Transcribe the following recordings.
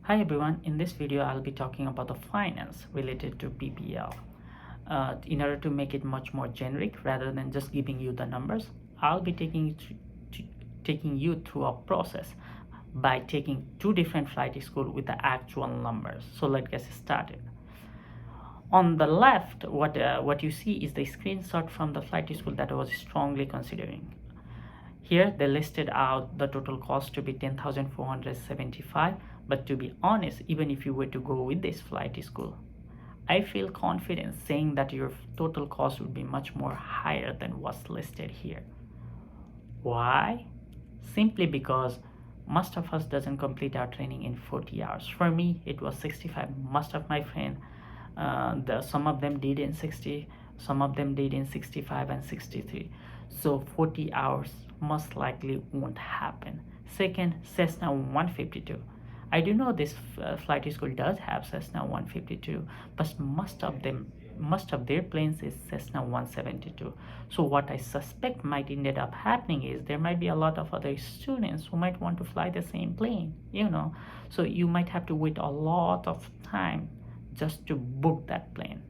Hi everyone, in this video I'll be talking about the finance related to PPL. In order to make it much more generic rather than just giving you the numbers, I'll be taking you through a process by taking two different flight schools with the actual numbers. So let's get started. On the left, what you see is the screenshot from the flight school that I was strongly considering. Here they listed out the total cost to be 10,475, but to be honest, even if you were to go with this flight school, I feel confident saying that your total cost would be much more higher than what's listed here. Why? Simply because most of us doesn't complete our training in 40 hours. For me, it was 65. Most of my friends, some of them did in 60, some of them did in 65 and 63. So 40 hours most likely won't happen. Second, Cessna 152. I do know this flight school does have Cessna 152, but most of their planes is Cessna 172. So what I suspect might end up happening is there might be a lot of other students who might want to fly the same plane, so you might have to wait a lot of time just to book that plane.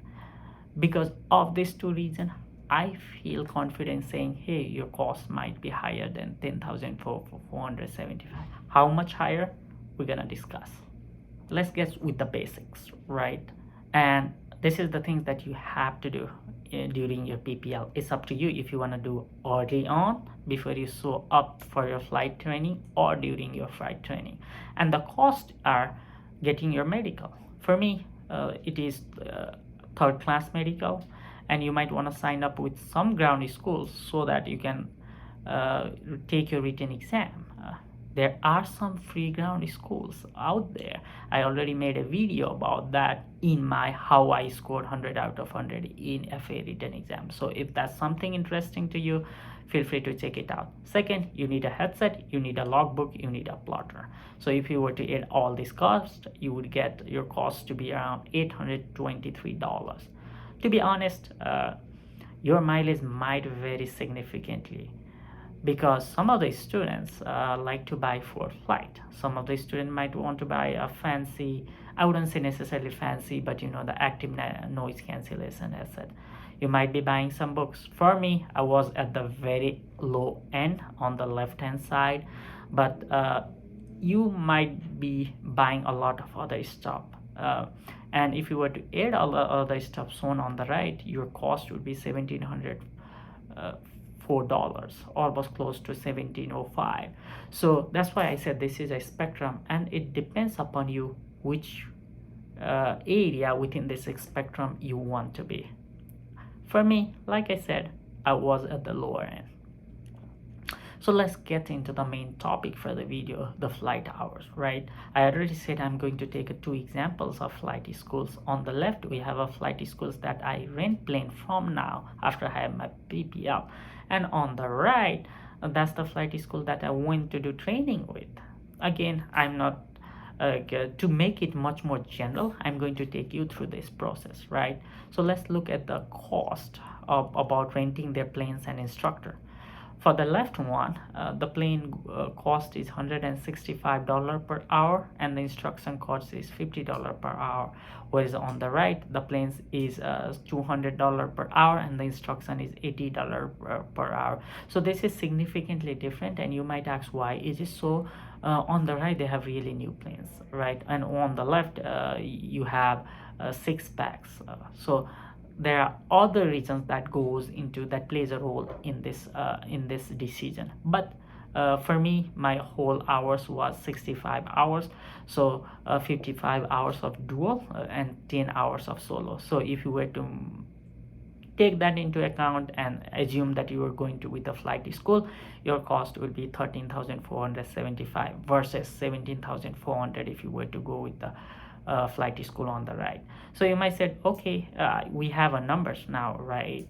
Because of these two reasons, I feel confident saying, hey, your cost might be higher than 10,475. How much higher? We're gonna discuss. Let's get with the basics, right? And this is the things that you have to do during your PPL. It's up to you if you want to do early on before you show up for your flight training or during your flight training. And the costs are getting your medical. For me, it is third class medical, and you might want to sign up with some ground schools so that you can take your written exam. There are some free ground schools out there. I already made a video about that in my how I scored 100 out of 100 in FA written exam. So if that's something interesting to you, feel free to check it out. Second, you need a headset, you need a logbook, you need a plotter. So if you were to add all these costs, you would get your cost to be around $823. To be honest, your mileage might vary significantly, because some of the students like to buy for flight. Some of the students might want to buy a fancy, I wouldn't say necessarily fancy, but the active noise cancellation headset. You might be buying some books. For me, I was at the very low end on the left hand side, but you might be buying a lot of other stuff. And if you were to add all the other stuff shown on the right, your cost would be $1,704, almost close to 1705. So that's why I said this is a spectrum, and it depends upon you which area within this spectrum you want to be. For me, like I said, I was at the lower end. So let's get into the main topic for the video, the flight hours, right? I already said I'm going to take two examples of flight schools. On the left, we have a flight schools that I rent plane from now after I have my PPL. And on the right, that's the flight school that I went to do training with. Again, I'm not to make it much more general, I'm going to take you through this process, right? So let's look at the cost of about renting their planes and instructor. For the left one, the plane cost is $165 per hour, and the instruction cost is $50 per hour. Whereas on the right, the plane is $200 per hour, and the instruction is $80 per hour. So this is significantly different, and you might ask, why is it so? On the right, they have really new planes, right? And on the left, you have six packs. So there are other reasons that plays a role in this decision. But for me, my whole hours was 65 hours, so 55 hours of dual and 10 hours of solo. So if you were to take that into account and assume that you are going to with a flight school, your cost will be 13,475 versus 17,400 if you were to go with the flight school on the right. So you might say, okay, we have a numbers now, right?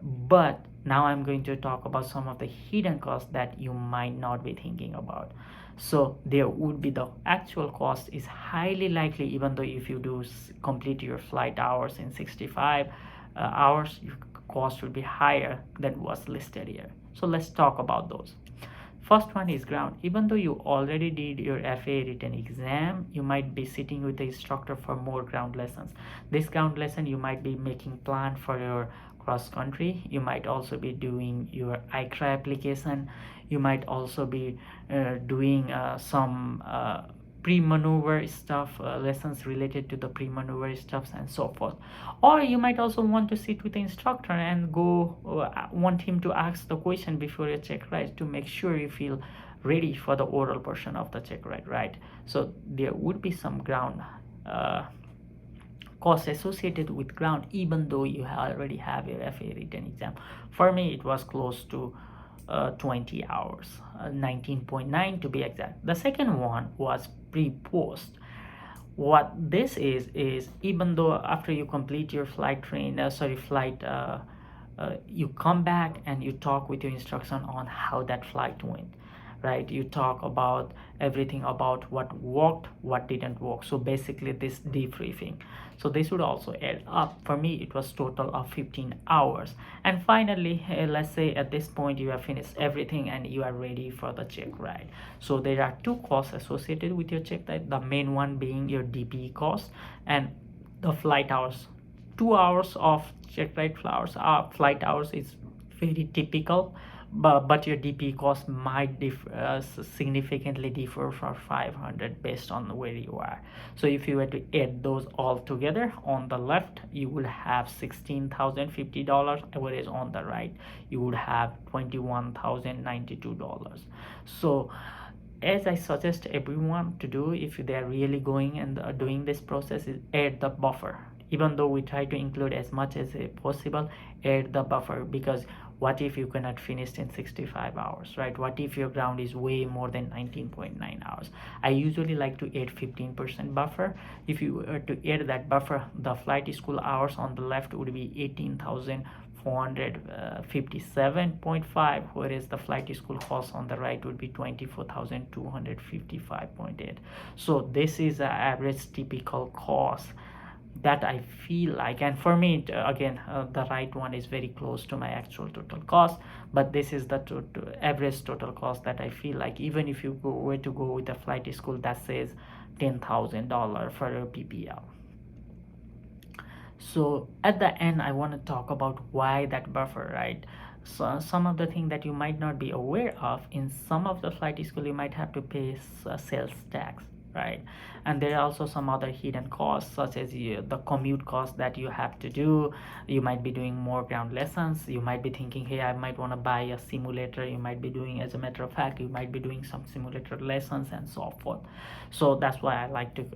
But now I'm going to talk about some of the hidden costs that you might not be thinking about. So there would be the actual cost is highly likely, even though if you do complete your flight hours in 65 hours, your cost will be higher than what's listed here. So let's talk about those. First one is ground. Even though you already did your FAA written exam, you might be sitting with the instructor for more ground lessons. This ground lesson, you might be making plan for your cross country. You might also be doing your ICRA application. You might also be doing some pre-maneuver stuff, lessons related to the pre-maneuver stuffs and so forth. Or you might also want to sit with the instructor and go want him to ask the question before your check ride to make sure you feel ready for the oral portion of the check ride, right? So there would be some ground costs associated with ground, even though you already have your FAA written exam. For me, it was close to 20 hours, 19.9 to be exact. The second one was pre-post. What this is even though after you complete your flight you come back and you talk with your instructor on how that flight went, right? You talk about everything about what worked, what didn't work. So basically this debriefing, so this would also add up. For me, it was total of 15 hours. And finally, let's say at this point you have finished everything and you are ready for the check ride. So there are two costs associated with your check ride, the main one being your DPE cost and the flight hours. 2 hours of check ride flight hours is very typical, but your DP cost might significantly differ for 500 based on where you are. So if you were to add those all together, on the left you will have $16,050, whereas on the right you would have $21,092. So as I suggest everyone to do, if they are really going and doing this process, is add the buffer. Even though we try to include as much as possible, add the buffer, because what if you cannot finish in 65 hours, right? What if your ground is way more than 19.9 hours? I usually like to add 15% buffer. If you were to add that buffer, the flight school hours on the left would be 18,457.5, whereas the flight school cost on the right would be 24,255.8. So this is an average typical cost that I feel like, and for me again the right one is very close to my actual total cost, but this is the average total cost that I feel like, even if you were to go with a flight school that says $10,000 for a PPL. So at the end I want to talk about why that buffer, right? So some of the things that you might not be aware of, in some of the flight school you might have to pay sales tax, right? And there are also some other hidden costs, such as the commute cost that you have to do. You might be doing more ground lessons. You might be thinking, hey, I might want to buy a simulator. You might be doing, as a matter of fact, you might be doing some simulator lessons and so forth. So that's why I like to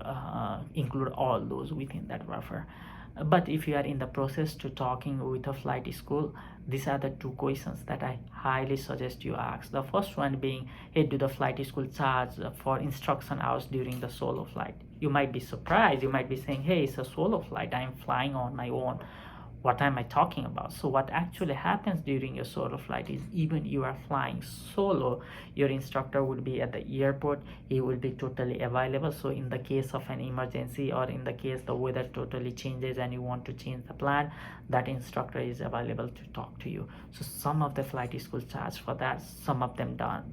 include all those within that buffer. But if you are in the process to talking with a flight school, these are the two questions that I highly suggest you ask. The first one being, hey, do the flight school charge for instruction hours during the solo flight? You might be surprised. You might be saying, hey, it's a solo flight, I'm flying on my own, what am I talking about? So what actually happens during your solo flight is, even you are flying solo, your instructor would be at the airport. He will be totally available. So in the case of an emergency, or in the case the weather totally changes and you want to change the plan, that instructor is available to talk to you. So some of the flight school charge for that, some of them don't.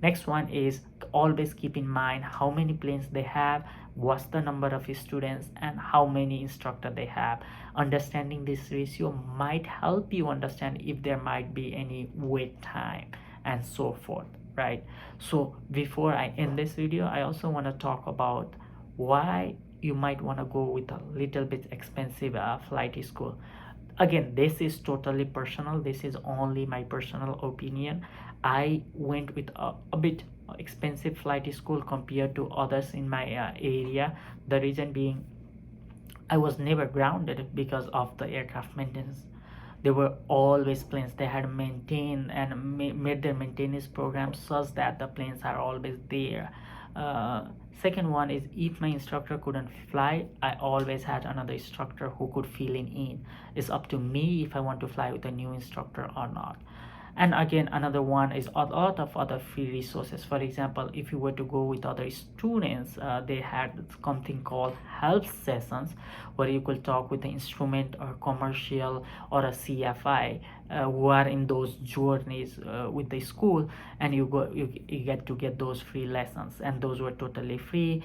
Next one is, always keep in mind how many planes they have, what's the number of students, and how many instructors they have. Understanding this ratio might help you understand if there might be any wait time and so forth, right? So before I end this video, I also want to talk about why you might want to go with a little bit expensive flight school. Again, this is totally personal. This is only my personal opinion. I went with a bit expensive flight school compared to others in my area. The reason being, I was never grounded because of the aircraft maintenance. There were always planes. They had maintained and made their maintenance program such that the planes are always there. Second one is, if my instructor couldn't fly, I always had another instructor who could fill in. It's up to me if I want to fly with a new instructor or not. And again, another one is a lot of other free resources. For example, if you were to go with other students, they had something called help sessions, where you could talk with the instrument or commercial or a CFI, who are in those journeys with the school, and you get to get those free lessons, and those were totally free.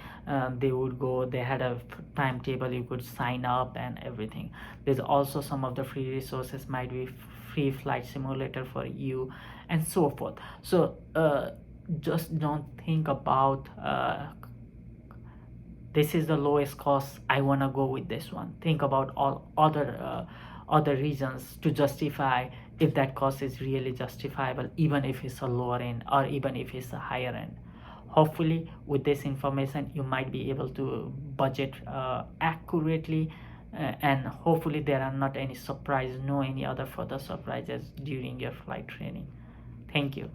They would go, they had a timetable, you could sign up and everything. There's also some of the free resources, might be free flight simulator for you, and so forth. So just don't think about this is the lowest cost, I want to go with this one. Think about all other reasons to justify if that cost is really justifiable, even if it's a lower end or even if it's a higher end. Hopefully with this information you might be able to budget accurately, and hopefully there are not any surprise, no any other further surprises during your flight training. Thank you.